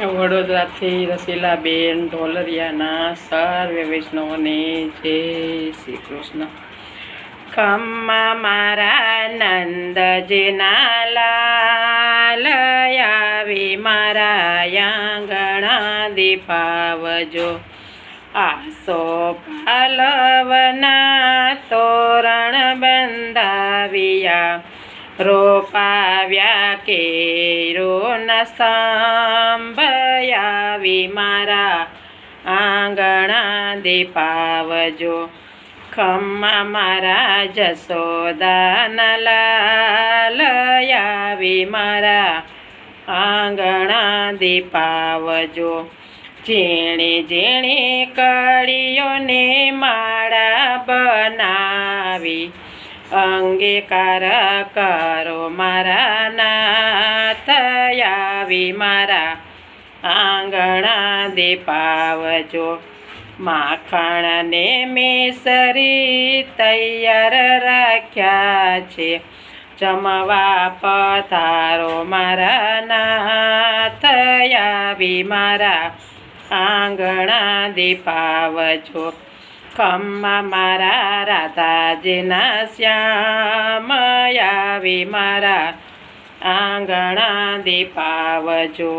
વડોદરાથી રસીલાબેન ઢોલરિયાના સર્વે વૈષ્ણવોને જય શ્રી કૃષ્ણ। ખમ્મા મારા નંદજીના લાલ આવી મારા આંગણા દીપાવજો। આસો પાલવના તોરણ બંધાવ્યા, રોપાવ્યા કેરોના સાંભયાવી મારા આંગણા દીપાવજો। ખમ્મા મારા જશોદાના લાલ આવી મારા આંગણા દીપાવજો। ઝીણી ઝીણી કળીઓને માળા બનાવી, અંગીકાર કરો મારા નાથ આવી મારા આંગણા દીપાવજો। માખણને મિસરી તૈયાર રાખ્યા છે, જમવા પધારો મારા નાથ આવી મારા આંગણા દીપાવજો। ખમ્મા મારા રાધાજીના શ્યામ આવી મારા આંગણા દીપાવજો।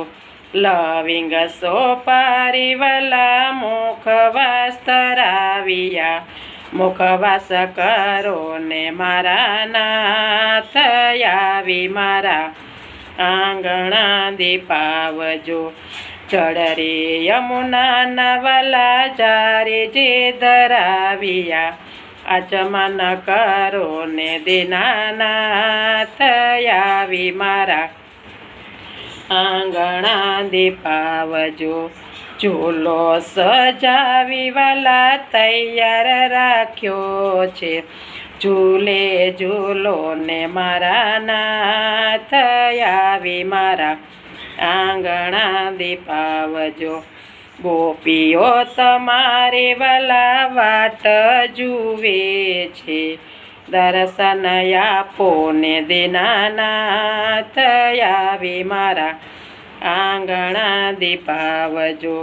લવિંગ સોપારી વાલા મુખવાસ ધરાવ્યા, મુખવાસ કરો ને મારા નાથ આવી મારા આંગણા દીપાવજો। ચડરી યમુનાના વાલા જારી જે ધરાવ્યા, આચમન કરો ને દીનાનાથ આવી મારા આંગણા દીપાવજો। ઝૂલો સજાવી વાલા તૈયાર રાખ્યો છે, ઝૂલે ઝૂલો ને મારા નાથ આવી મારા આંગણા દીપાવજો। ગોપીઓ તમારી વાલા વાટ જુએ છે, દર્શન આપો ને દીનાનાથ આવી મારા આંગણા દીપાવજો।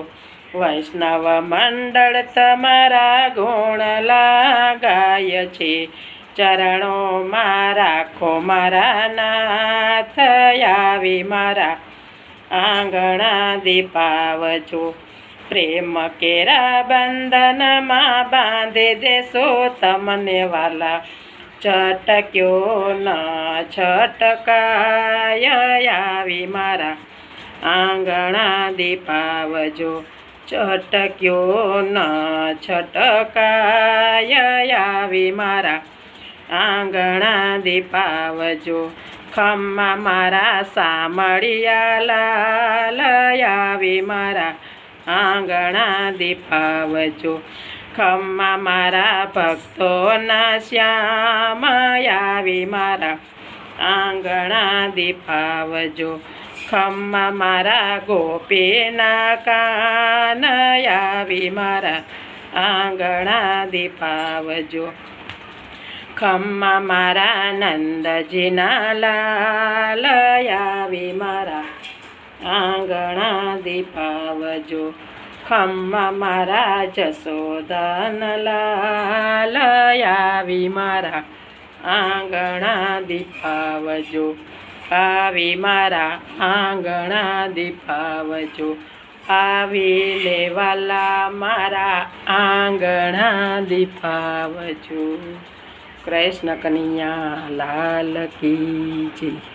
વૈષ્ણવ મંડળ તમારા ગુણ લાગાય છે, ચરણોમાં રાખો મારા નાથ આવી મારા આંગણા દીપાવજો। પ્રેમ કેરા બંધનમાં બાંધી દેશો તમને વાલા, છટક્યો ન છટકાય આવી મારા આંગણા દીપાવજો। છટક્યો ન છટકાય આવી મારા આંગણા દીપાવજો। ખમ્મા મારા સામળિયા લાલ આવી મારા આંગણા દીપાવજો। ખમ્મા મારા ભક્તોના શ્યામ આવી મારા આંગણા દીપાવજો। ખમ્મા મારા ગોપીના કાન આવી મારા આંગણા દીપાવજો। ખમ્મા મારા નંદજીના લાલ આવી મારા આંગણા દીપાવજો। ખમ્મા મારા જશોદાના લાલ આવી મારા આંગણા દીપાવજો। આવી મારા આંગણા દીપાવજો। આવી લેવાલા મારા આંગણા દીપાવજો। કૃષ્ણ કનૈયા લાલ કી જય।